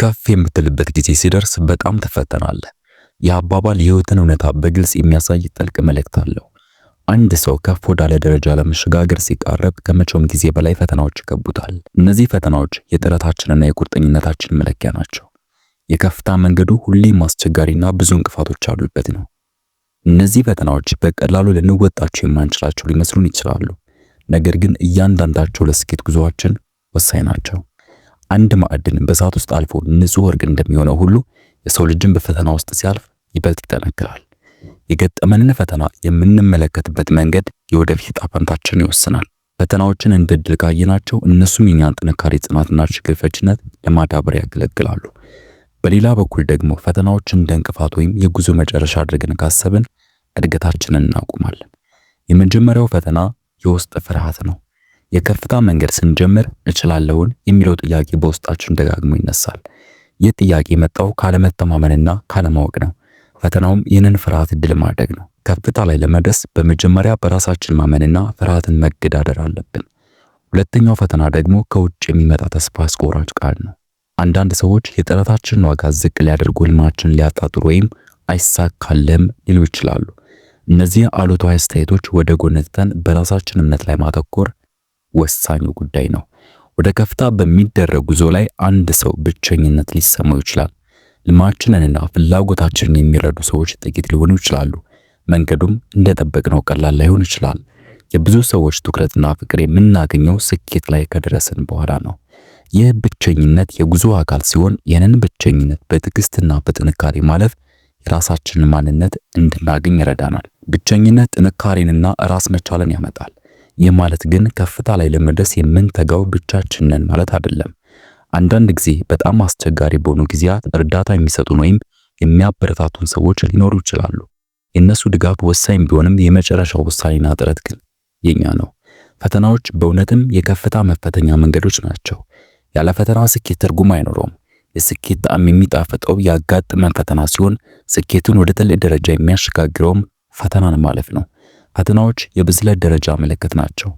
ከፍ የምትልበት ጊዜ ሲደርስ በጣም ትፈተናለህ። የአባባል የህይወትን እውነታ በግልጽ የሚያሳይ ጥልቅ መልእክት አለው። አንድ ሰው ከፍ ወዳለ ደረጃ ለመሸጋገር ሲቃረብ ከመቼውም ጊዜ በላይ ፈተናዎች ይከቡታል። እነዚህ ፈተናዎች የጥረታችንና የቁርጠኝነታችን መለኪያ ናቸው። የከፍታ መንገዱ ሁሌም አስቸጋሪና ብዙ እንቅፋቶች አሉበት ነው። እነዚህ ፈተናዎች በቀላሉ ልንወጣቸው የማንችላቸው ሊመስሉን ይችላሉ። ነገር ግን እያንዳንዳቸው ለስኬት ጉዞአችን ወሳኝ ናቸው። አንድ ማዕድን በእሳት ውስጥ አልፎ ንጹህ ወርቅ እንደሚሆነው ሁሉ የሰው ልጅን በፈተና ውስጥ ሲያልፍ ይበልጥ ይጠነክራል። የገጠመንን ፈተና የምንመለከትበት መንገድ የወደፊት ዕጣ ፈንታችንን ይወስናል። ፈተናዎችን እንደ ዕድል ካየናቸው እነሱም የኛን ጥንካሬ፣ ጽናትና ችግር ፈቺነት ለማዳበር ያገለግላሉ። በሌላ በኩል ደግሞ ፈተናዎችን እንደ እንቅፋት ወይም የጉዞ መጨረሻ አድርገን ካሰብን እድገታችንን እናቆማለን። የመጀመሪያው ፈተና የውስጥ ፍርሃት ነው። የከፍታ መንገድ ስንጀምር እችላለሁን የሚለው ጥያቄ በውስጣችን ደጋግሞ ይነሳል። ይህ ጥያቄ የመጣው ካለመተማመንና ካለማወቅ ነው። ፈተናውም ይህንን ፍርሃት ድል ማድረግ ነው። ከፍታ ላይ ለመድረስ በመጀመሪያ በራሳችን ማመንና ፍርሃትን መገዳደር አለብን። ሁለተኛው ፈተና ደግሞ ከውጭ የሚመጣ ተስፋ አስቆራጭ ቃል ነው። አንዳንድ ሰዎች የጥረታችንን ዋጋ ዝቅ ሊያደርጉ፣ ህልማችንን ሊያጣጥሩ ወይም አይሳካልም ሊሉ ይችላሉ። እነዚህ አሉታዊ አስተያየቶች ወደ ጎን ትተን በራሳችን እምነት ላይ ማተኮር ወሳኙ ጉዳይ ነው። ወደ ከፍታ በሚደረግ ጉዞ ላይ አንድ ሰው ብቸኝነት ሊሰማው ይችላል። ልማችንንና ፍላጎታችንን የሚረዱ ሰዎች ጥቂት ሊሆኑ ይችላሉ። መንገዱም እንደጠበቅነው ቀላል ላይሆን ይችላል። የብዙ ሰዎች ትኩረትና ፍቅር የምናገኘው ስኬት ላይ ከደረስን በኋላ ነው። ይህ ብቸኝነት የጉዞ አካል ሲሆን ይህንን ብቸኝነት በትዕግስትና በጥንካሬ ማለፍ የራሳችንን ማንነት እንድናገኝ ይረዳናል። ብቸኝነት ጥንካሬንና ራስ መቻልን ያመጣል። ይህ ማለት ግን ከፍታ ላይ ለመድረስ የምንተጋው ብቻችንን ማለት አይደለም። አንዳንድ ጊዜ በጣም አስቸጋሪ በሆኑ ጊዜያት እርዳታ የሚሰጡን ወይም የሚያበረታቱን ሰዎች ሊኖሩ ይችላሉ። የእነሱ ድጋፍ ወሳኝ ቢሆንም የመጨረሻው ውሳኔና ጥረት ግን የኛ ነው። ፈተናዎች በእውነትም የከፍታ መፈተኛ መንገዶች ናቸው። ያለ ፈተና ስኬት ትርጉም አይኖረውም። የስኬት ጣዕም የሚጣፍጠው ያጋጠመን ፈተና ሲሆን ስኬቱን ወደ ትልቅ ደረጃ የሚያሸጋግረውም ፈተናን ማለፍ ነው። ፈተናዎች የብስለት ደረጃ ምልክት ናቸው።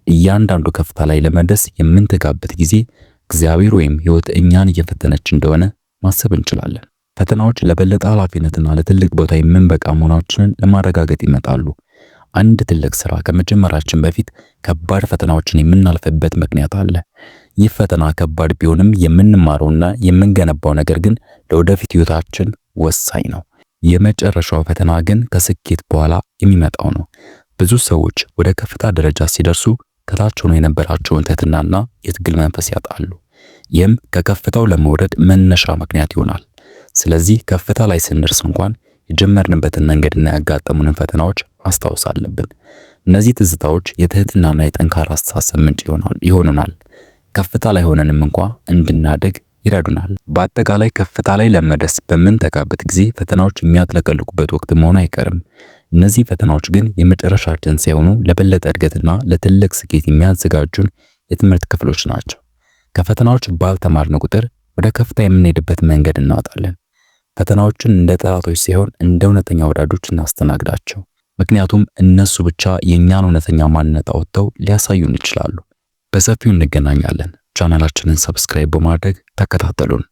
እያንዳንዱ ከፍታ ላይ ለመድረስ የምንተጋበት ጊዜ እግዚአብሔር ወይም ሕይወት እኛን እየፈተነች እንደሆነ ማሰብ እንችላለን። ፈተናዎች ለበለጠ ኃላፊነትና ለትልቅ ቦታ የምንበቃ መሆናችንን ለማረጋገጥ ይመጣሉ። አንድ ትልቅ ስራ ከመጀመራችን በፊት ከባድ ፈተናዎችን የምናልፍበት ምክንያት አለ። ይህ ፈተና ከባድ ቢሆንም የምንማረውና የምንገነባው ነገር ግን ለወደፊት ሕይወታችን ወሳኝ ነው። የመጨረሻው ፈተና ግን ከስኬት በኋላ የሚመጣው ነው። ብዙ ሰዎች ወደ ከፍታ ደረጃ ሲደርሱ ከታች ሆነው የነበራቸውን ትህትናና የትግል መንፈስ ያጣሉ። ይህም ከከፍታው ለመውረድ መነሻ ምክንያት ይሆናል። ስለዚህ ከፍታ ላይ ስንደርስ እንኳን የጀመርንበትን መንገድና ያጋጠሙንን ፈተናዎች ማስታወስ አለብን። እነዚህ ትዝታዎች የትህትናና የጠንካራ አስተሳሰብ ምንጭ ይሆኑናል። ከፍታ ላይ ሆነንም እንኳን እንድናደግ ይረዱናል። በአጠቃላይ ከፍታ ላይ ለመድረስ በምንተጋበት ጊዜ ፈተናዎች የሚያጥለቀልቁበት ወቅት መሆኑ አይቀርም። እነዚህ ፈተናዎች ግን የመጨረሻችን ሳይሆኑ ለበለጠ እድገትና ለትልቅ ስኬት የሚያዘጋጁን የትምህርት ክፍሎች ናቸው። ከፈተናዎች ባልተማርን ቁጥር ወደ ከፍታ የምንሄድበት መንገድ እናጣለን። ፈተናዎችን እንደ ጠላቶች ሳይሆን እንደ እውነተኛ ወዳጆች እናስተናግዳቸው። ምክንያቱም እነሱ ብቻ የኛን እውነተኛ ማንነት አውጥተው ሊያሳዩን ይችላሉ። በሰፊው እንገናኛለን። ቻናላችንን ሰብስክራይብ በማድረግ ተከታተሉን።